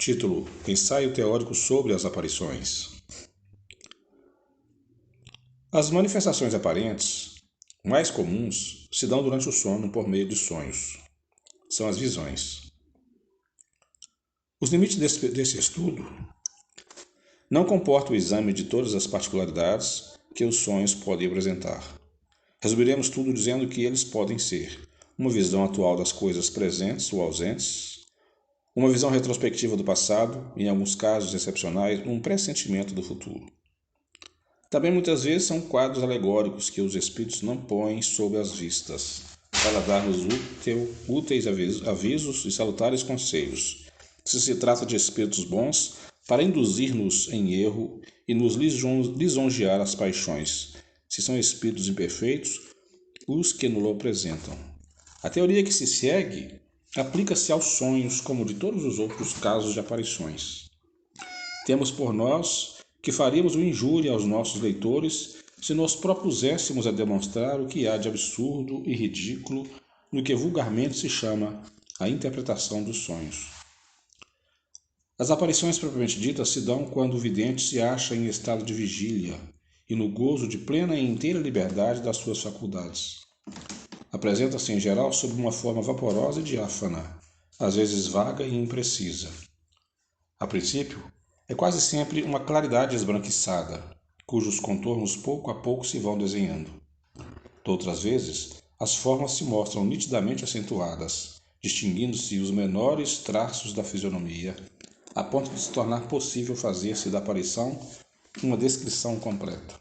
Título: Ensaio teórico sobre as aparições. As manifestações aparentes mais comuns se dão durante o sono por meio de sonhos. São as visões. Os limites desse estudo não comportam o exame de todas as particularidades que os sonhos podem apresentar. Resumiremos tudo dizendo que eles podem ser uma visão atual das coisas presentes ou ausentes, uma visão retrospectiva do passado, em alguns casos excepcionais, um pressentimento do futuro. Também muitas vezes são quadros alegóricos que os espíritos não põem sob as vistas, para dar-nos úteis avisos e salutares conselhos. Se trata de espíritos bons, para induzir-nos em erro e nos lisonjear as paixões. Se são espíritos imperfeitos, os que nos apresentam. A teoria que se segue aplica-se aos sonhos como de todos os outros casos de aparições. Temos por nós que faríamos uma injúria aos nossos leitores se nos propuséssemos a demonstrar o que há de absurdo e ridículo no que vulgarmente se chama a interpretação dos sonhos. As aparições propriamente ditas se dão quando o vidente se acha em estado de vigília e no gozo de plena e inteira liberdade das suas faculdades. Apresenta-se em geral sob uma forma vaporosa e diáfana, às vezes vaga e imprecisa. A princípio, é quase sempre uma claridade esbranquiçada, cujos contornos pouco a pouco se vão desenhando. Outras vezes, as formas se mostram nitidamente acentuadas, distinguindo-se os menores traços da fisionomia, a ponto de se tornar possível fazer-se da aparição uma descrição completa.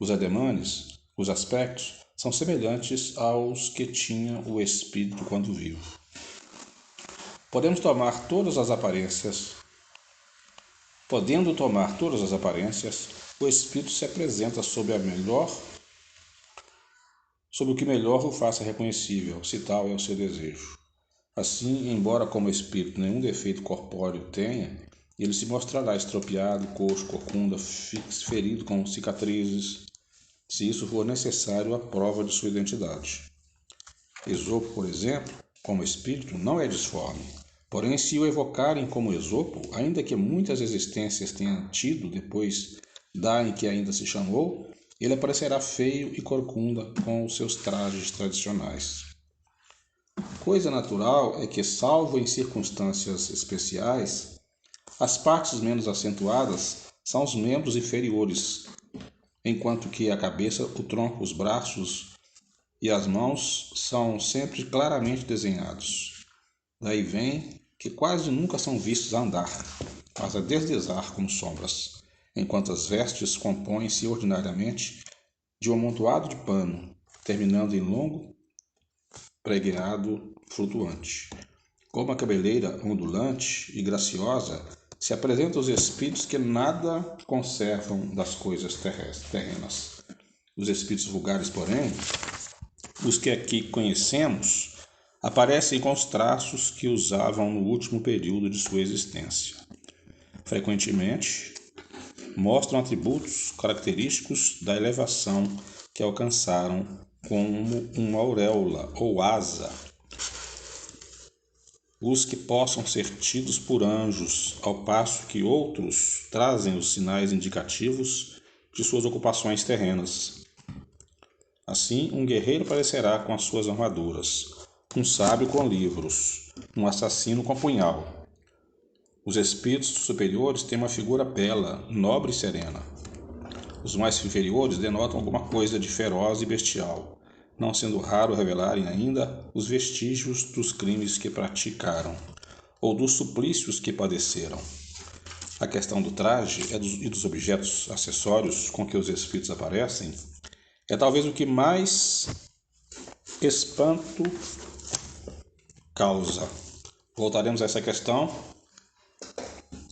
Os ademanes, os aspectos, são semelhantes aos que tinha o espírito quando vivo. Podendo tomar todas as aparências, o espírito se apresenta sob o que melhor o faça reconhecível, se tal é o seu desejo. Assim, embora como espírito nenhum defeito corpóreo tenha, ele se mostrará estropiado, coxo, corcunda, ferido com cicatrizes, se isso for necessário à prova de sua identidade. Esopo, por exemplo, como espírito, não é disforme. Porém, se o evocarem como Esopo, ainda que muitas existências tenha tido depois da em que ainda se chamou, ele aparecerá feio e corcunda com os seus trajes tradicionais. Coisa natural é que, salvo em circunstâncias especiais, as partes menos acentuadas são os membros inferiores, enquanto que a cabeça, o tronco, os braços e as mãos são sempre claramente desenhados. Daí vem que quase nunca são vistos a andar, mas a deslizar como sombras, enquanto as vestes compõem-se ordinariamente de um amontoado de pano, terminando em longo pregueado flutuante. Como a cabeleira ondulante e graciosa, se apresentam os espíritos que nada conservam das coisas terrenas. Os espíritos vulgares, porém, os que aqui conhecemos, aparecem com os traços que usavam no último período de sua existência. Frequentemente, mostram atributos característicos da elevação que alcançaram, como uma auréola ou asa, os que possam ser tidos por anjos, ao passo que outros trazem os sinais indicativos de suas ocupações terrenas. Assim, um guerreiro aparecerá com as suas armaduras, um sábio com livros, um assassino com punhal. Os espíritos superiores têm uma figura bela, nobre e serena. Os mais inferiores denotam alguma coisa de feroz e bestial, não sendo raro revelarem ainda os vestígios dos crimes que praticaram, ou dos suplícios que padeceram. A questão do traje e dos objetos acessórios com que os espíritos aparecem é talvez o que mais espanto causa. Voltaremos a essa questão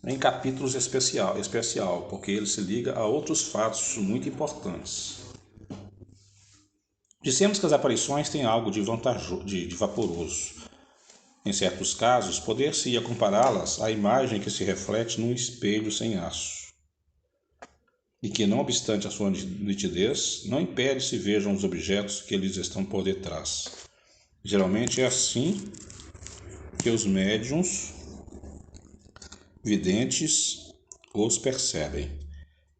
em capítulos especial, porque ele se liga a outros fatos muito importantes. Dissemos que as aparições têm algo de vaporoso. Em certos casos, poder-se-ia compará-las à imagem que se reflete num espelho sem aço, e que, não obstante a sua nitidez, não impede se vejam os objetos que lhes estão por detrás. Geralmente é assim que os médiuns videntes os percebem.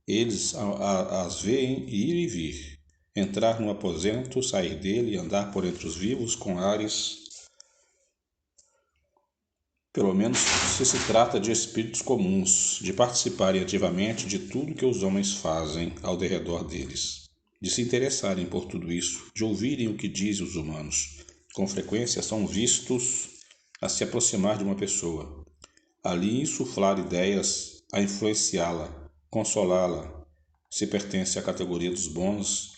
Eles as veem ir e vir, entrar num aposento, sair dele e andar por entre os vivos com ares, pelo menos se trata de espíritos comuns, de participarem ativamente de tudo que os homens fazem ao derredor deles, de se interessarem por tudo isso, de ouvirem o que dizem os humanos. Com frequência são vistos a se aproximar de uma pessoa, ali insuflar ideias, a influenciá-la, consolá-la, se pertence à categoria dos bons,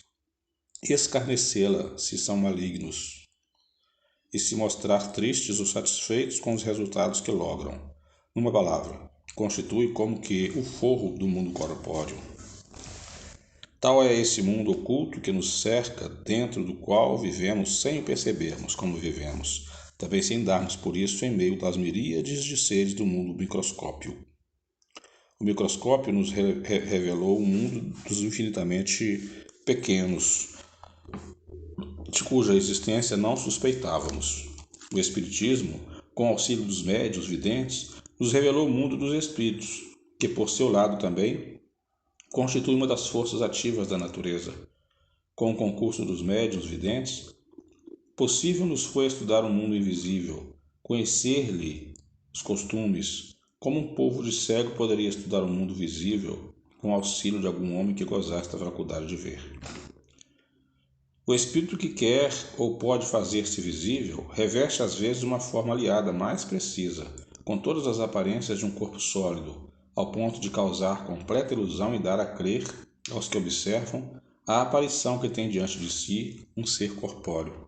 e escarnecê-la se são malignos, e se mostrar tristes ou satisfeitos com os resultados que logram. Numa palavra, constitui como que o forro do mundo corpóreo. Tal é esse mundo oculto que nos cerca, dentro do qual vivemos sem o percebermos como vivemos, também sem darmos por isso em meio das miríades de seres do mundo microscópio. O microscópio nos revelou um mundo dos infinitamente pequenos, de cuja existência não suspeitávamos. O Espiritismo, com auxílio dos médiuns videntes, nos revelou o mundo dos espíritos, que por seu lado também constitui uma das forças ativas da natureza. Com o concurso dos médiuns videntes, possível nos foi estudar o mundo invisível, conhecer-lhe os costumes, como um povo de cego poderia estudar o mundo visível com auxílio de algum homem que gozasse da faculdade de ver. O espírito que quer ou pode fazer-se visível reveste às vezes uma forma aliada mais precisa, com todas as aparências de um corpo sólido, ao ponto de causar completa ilusão e dar a crer aos que observam a aparição que tem diante de si um ser corpóreo.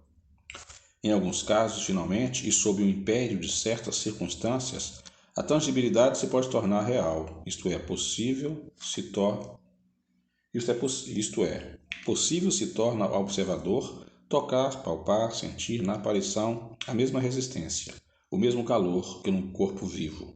Em alguns casos, finalmente, e sob o império de certas circunstâncias, a tangibilidade se pode tornar real, isto é, possível se torna ao observador tocar, palpar, sentir na aparição a mesma resistência, o mesmo calor que num corpo vivo,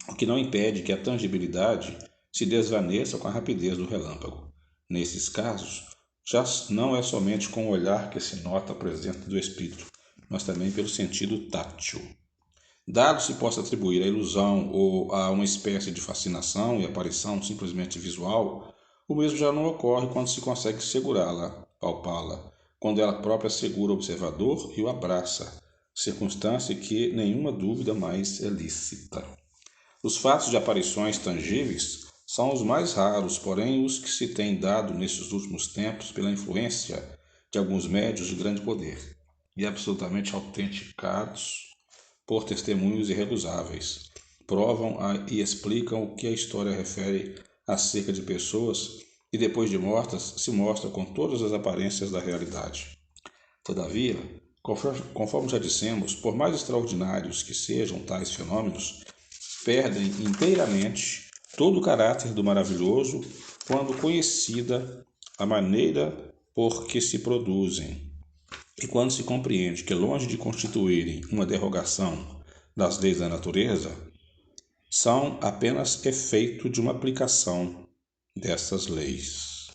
o que não impede que a tangibilidade se desvaneça com a rapidez do relâmpago. Nesses casos, já não é somente com o olhar que se nota a presença do espírito, mas também pelo sentido tátil. Dado se possa atribuir à ilusão ou a uma espécie de fascinação e aparição simplesmente visual, o mesmo já não ocorre quando se consegue segurá-la, palpá-la, quando ela própria segura o observador e o abraça, circunstância que nenhuma dúvida mais é lícita. Os fatos de aparições tangíveis são os mais raros, porém os que se têm dado nesses últimos tempos pela influência de alguns médiuns de grande poder e absolutamente autenticados por testemunhos irrecusáveis, provam e explicam o que a história refere acerca de pessoas que depois de mortas se mostram com todas as aparências da realidade. Todavia, conforme já dissemos, por mais extraordinários que sejam tais fenômenos, perdem inteiramente todo o caráter do maravilhoso quando conhecida a maneira por que se produzem, e quando se compreende que, longe de constituírem uma derrogação das leis da natureza, são apenas efeito de uma aplicação dessas leis.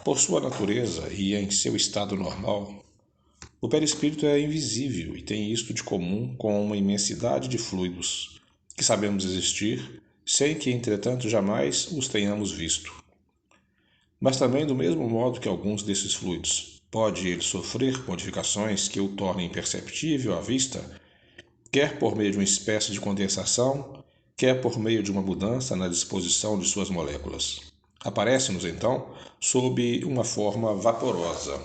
Por sua natureza e em seu estado normal, o perispírito é invisível e tem isto de comum com uma imensidade de fluidos que sabemos existir, sem que, entretanto, jamais os tenhamos visto. Mas também, do mesmo modo que alguns desses fluidos, pode ele sofrer modificações que o tornem imperceptível à vista, quer por meio de uma espécie de condensação, quer por meio de uma mudança na disposição de suas moléculas. Aparece-nos, então, sob uma forma vaporosa.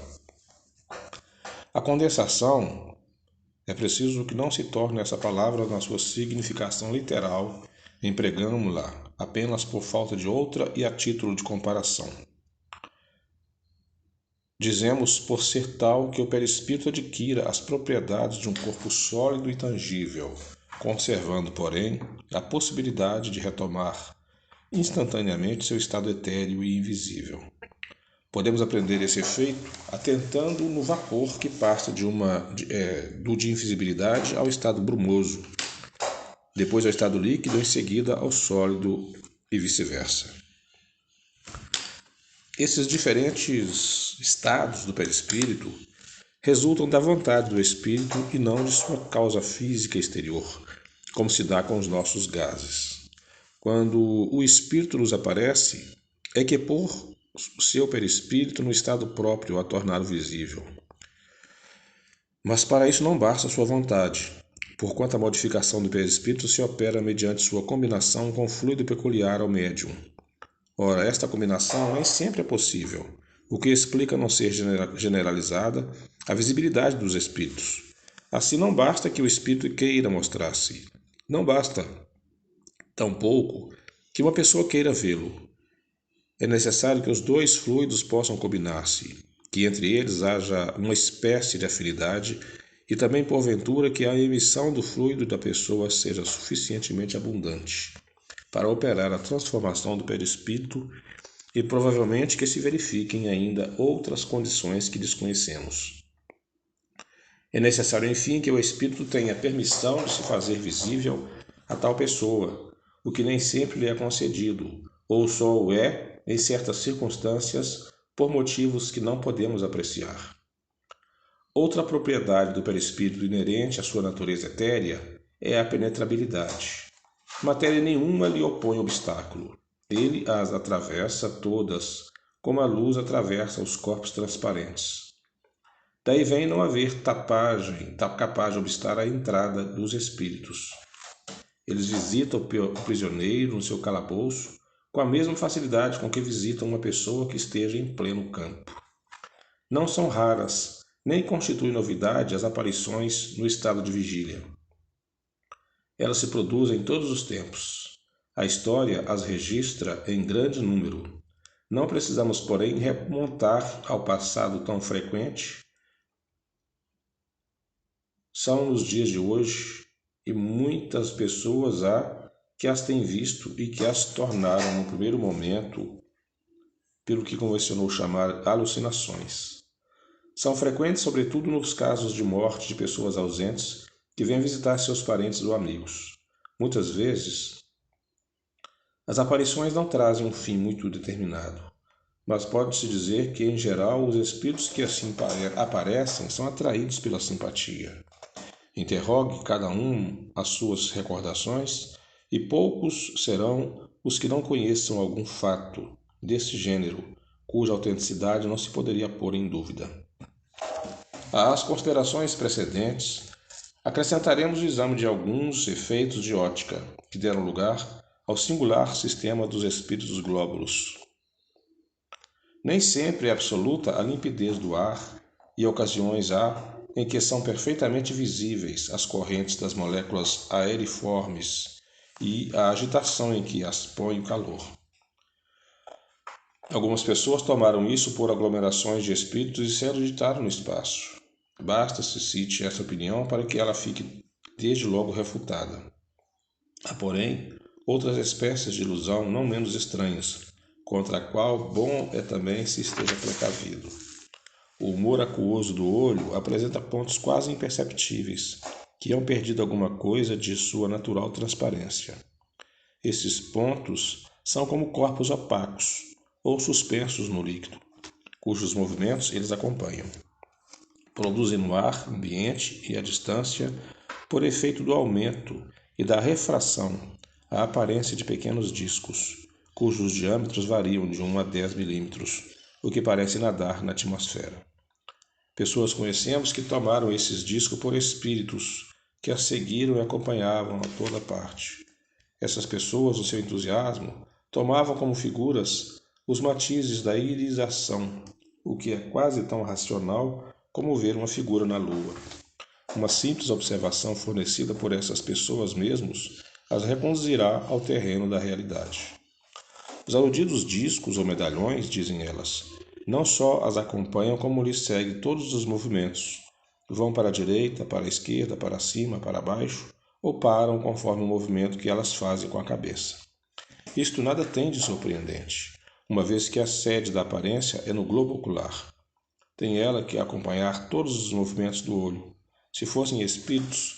A condensação é preciso que não se torne essa palavra na sua significação literal, empregamos-la apenas por falta de outra e a título de comparação. Dizemos por ser tal que o perispírito adquira as propriedades de um corpo sólido e tangível, conservando, porém, a possibilidade de retomar instantaneamente seu estado etéreo e invisível. Podemos aprender esse efeito atentando no vapor que passa de invisibilidade ao estado brumoso, depois ao estado líquido, em seguida ao sólido e vice-versa. Esses diferentes estados do perispírito resultam da vontade do espírito e não de sua causa física exterior, como se dá com os nossos gases. Quando o espírito nos aparece, é que por seu perispírito no estado próprio a tornar visível. Mas para isso não basta sua vontade, porquanto a modificação do perispírito se opera mediante sua combinação com fluido peculiar ao médium. Ora, esta combinação nem sempre é possível, o que explica não ser generalizada a visibilidade dos espíritos. Assim, não basta que o espírito queira mostrar-se. Não basta, tampouco, que uma pessoa queira vê-lo. É necessário que os dois fluidos possam combinar-se, que entre eles haja uma espécie de afinidade e também, porventura, que a emissão do fluido da pessoa seja suficientemente abundante para operar a transformação do perispírito e provavelmente que se verifiquem ainda outras condições que desconhecemos. É necessário, enfim, que o espírito tenha permissão de se fazer visível a tal pessoa, o que nem sempre lhe é concedido, ou só o é em certas circunstâncias por motivos que não podemos apreciar. Outra propriedade do perispírito inerente à sua natureza etérea é a penetrabilidade. Matéria nenhuma lhe opõe obstáculo. Ele as atravessa todas, como a luz atravessa os corpos transparentes. Daí vem não haver tapagem capaz de obstar a entrada dos espíritos. Eles visitam o prisioneiro no seu calabouço com a mesma facilidade com que visitam uma pessoa que esteja em pleno campo. Não são raras, nem constituem novidade as aparições no estado de vigília. Elas se produzem em todos os tempos. A história as registra em grande número. Não precisamos, porém, remontar ao passado tão frequente. São nos dias de hoje, e muitas pessoas há que as têm visto e que as tornaram, no primeiro momento, pelo que convencionou chamar alucinações. São frequentes, sobretudo, nos casos de morte de pessoas ausentes que vêm visitar seus parentes ou amigos. Muitas vezes, as aparições não trazem um fim muito determinado, mas pode-se dizer que, em geral, os espíritos que assim aparecem são atraídos pela simpatia. Interrogue cada um as suas recordações, e poucos serão os que não conheçam algum fato desse gênero, cuja autenticidade não se poderia pôr em dúvida. Às considerações precedentes, acrescentaremos o exame de alguns efeitos de ótica que deram lugar ao singular sistema dos espíritos glóbulos. Nem sempre é absoluta a limpidez do ar, e ocasiões há em que são perfeitamente visíveis as correntes das moléculas aeriformes e a agitação em que as põe o calor. Algumas pessoas tomaram isso por aglomerações de espíritos e se eruditaram no espaço. Basta se cite essa opinião para que ela fique desde logo refutada. Há, porém, outras espécies de ilusão não menos estranhas, contra a qual bom é também se esteja precavido. O humor aquoso do olho apresenta pontos quase imperceptíveis, que hão perdido alguma coisa de sua natural transparência. Esses pontos são como corpos opacos ou suspensos no líquido, cujos movimentos eles acompanham. Produzem no ar, ambiente e à distância, por efeito do aumento e da refração, a aparência de pequenos discos, cujos diâmetros variam de 1 a 10 milímetros, o que parece nadar na atmosfera. Pessoas conhecemos que tomaram esses discos por espíritos, que as seguiram e acompanhavam a toda parte. Essas pessoas, no seu entusiasmo, tomavam como figuras os matizes da irisação, o que é quase tão racional como ver uma figura na lua. Uma simples observação fornecida por essas pessoas mesmos as reconduzirá ao terreno da realidade. Os aludidos discos ou medalhões, dizem elas, não só as acompanham como lhes seguem todos os movimentos. Vão para a direita, para a esquerda, para cima, para baixo, ou param conforme o movimento que elas fazem com a cabeça. Isto nada tem de surpreendente, uma vez que a sede da aparência é no globo ocular. Tem ela que acompanhar todos os movimentos do olho. Se fossem espíritos,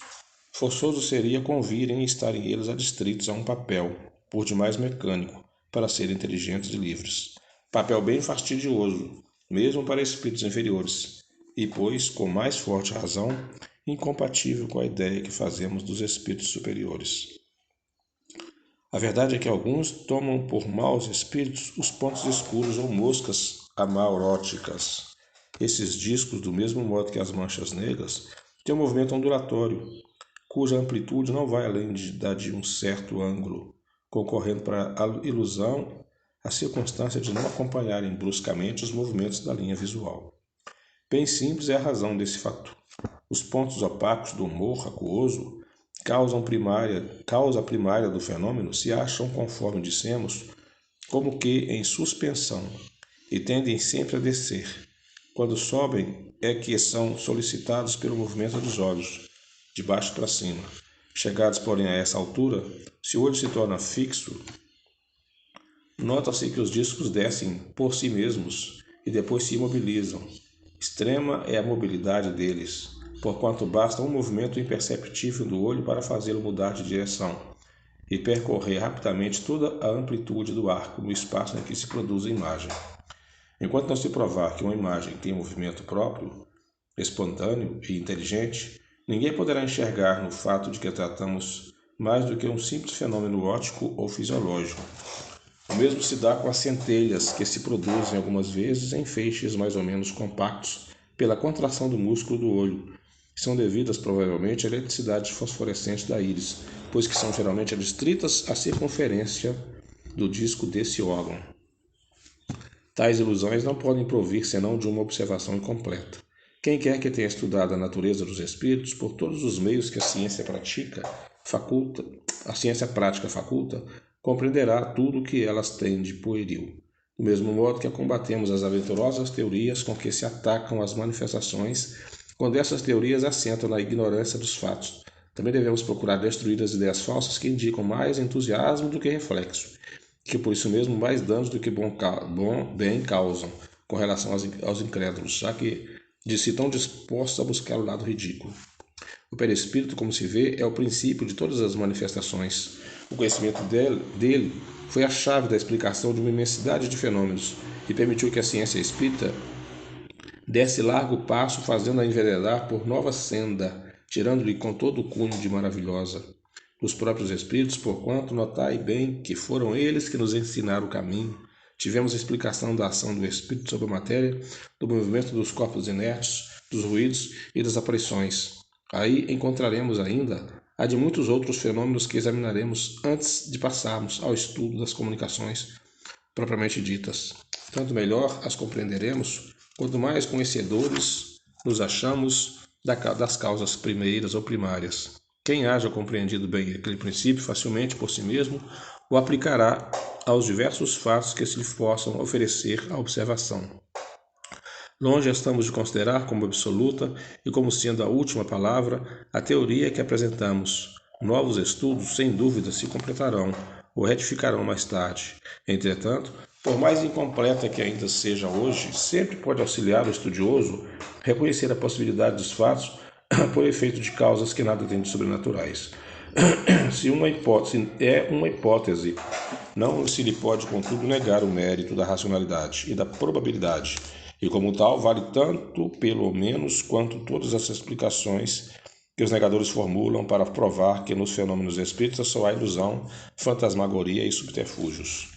forçoso seria convirem e estarem eles adstritos a um papel, por demais mecânico, para serem inteligentes e livres. Papel bem fastidioso, mesmo para espíritos inferiores, e, pois, com mais forte razão, incompatível com a ideia que fazemos dos espíritos superiores. A verdade é que alguns tomam por maus espíritos os pontos escuros ou moscas amauróticas. Esses discos, do mesmo modo que as manchas negras, têm um movimento ondulatório, cuja amplitude não vai além da de um certo ângulo, concorrendo para a ilusão a circunstância de não acompanharem bruscamente os movimentos da linha visual. Bem simples é a razão desse fato. Os pontos opacos do humor aquoso, causa primária do fenômeno, se acham, conforme dissemos, como que em suspensão, e tendem sempre a descer. Quando sobem, é que são solicitados pelo movimento dos olhos, de baixo para cima. Chegados, porém, a essa altura, se o olho se torna fixo, nota-se que os discos descem por si mesmos e depois se imobilizam. Extrema é a mobilidade deles, porquanto basta um movimento imperceptível do olho para fazê-lo mudar de direção e percorrer rapidamente toda a amplitude do arco no espaço em que se produz a imagem. Enquanto não se provar que uma imagem tem movimento próprio, espontâneo e inteligente, ninguém poderá enxergar no fato de que tratamos mais do que um simples fenômeno óptico ou fisiológico. O mesmo se dá com as centelhas, que se produzem algumas vezes em feixes mais ou menos compactos pela contração do músculo do olho, que são devidas provavelmente à eletricidade fosforescente da íris, pois que são geralmente adstritas à circunferência do disco desse órgão. Tais ilusões não podem provir senão de uma observação incompleta. Quem quer que tenha estudado a natureza dos espíritos por todos os meios que a ciência prática faculta, compreenderá tudo o que elas têm de pueril. Do mesmo modo que combatemos as aventurosas teorias com que se atacam as manifestações, quando essas teorias assentam na ignorância dos fatos, também devemos procurar destruir as ideias falsas que indicam mais entusiasmo do que reflexo, que por isso mesmo mais danos do que bem causam com relação aos incrédulos, já que de si tão dispostos a buscar o lado ridículo. O perispírito, como se vê, é o princípio de todas as manifestações. O conhecimento dele foi a chave da explicação de uma imensidade de fenômenos e permitiu que a ciência espírita desse largo passo, fazendo-a enveredar por nova senda, tirando-lhe com todo o cunho de maravilhosa. Os próprios espíritos, porquanto notai bem que foram eles que nos ensinaram o caminho, tivemos a explicação da ação do espírito sobre a matéria, do movimento dos corpos inertes, dos ruídos e das aparições. Aí encontraremos ainda a de muitos outros fenômenos que examinaremos antes de passarmos ao estudo das comunicações propriamente ditas. Tanto melhor as compreenderemos, quanto mais conhecedores nos achamos das causas primeiras ou primárias. Quem haja compreendido bem aquele princípio facilmente por si mesmo o aplicará aos diversos fatos que se lhe possam oferecer à observação. Longe estamos de considerar como absoluta e como sendo a última palavra a teoria que apresentamos. Novos estudos, sem dúvida, se completarão ou retificarão mais tarde. Entretanto, por mais incompleta que ainda seja hoje, sempre pode auxiliar o estudioso reconhecer a possibilidade dos fatos por efeito de causas que nada têm de sobrenaturais. Se uma hipótese é uma hipótese, não se lhe pode, contudo, negar o mérito da racionalidade e da probabilidade, e como tal vale tanto, pelo menos, quanto todas as explicações que os negadores formulam para provar que nos fenômenos espíritas só há ilusão, fantasmagoria e subterfúgios.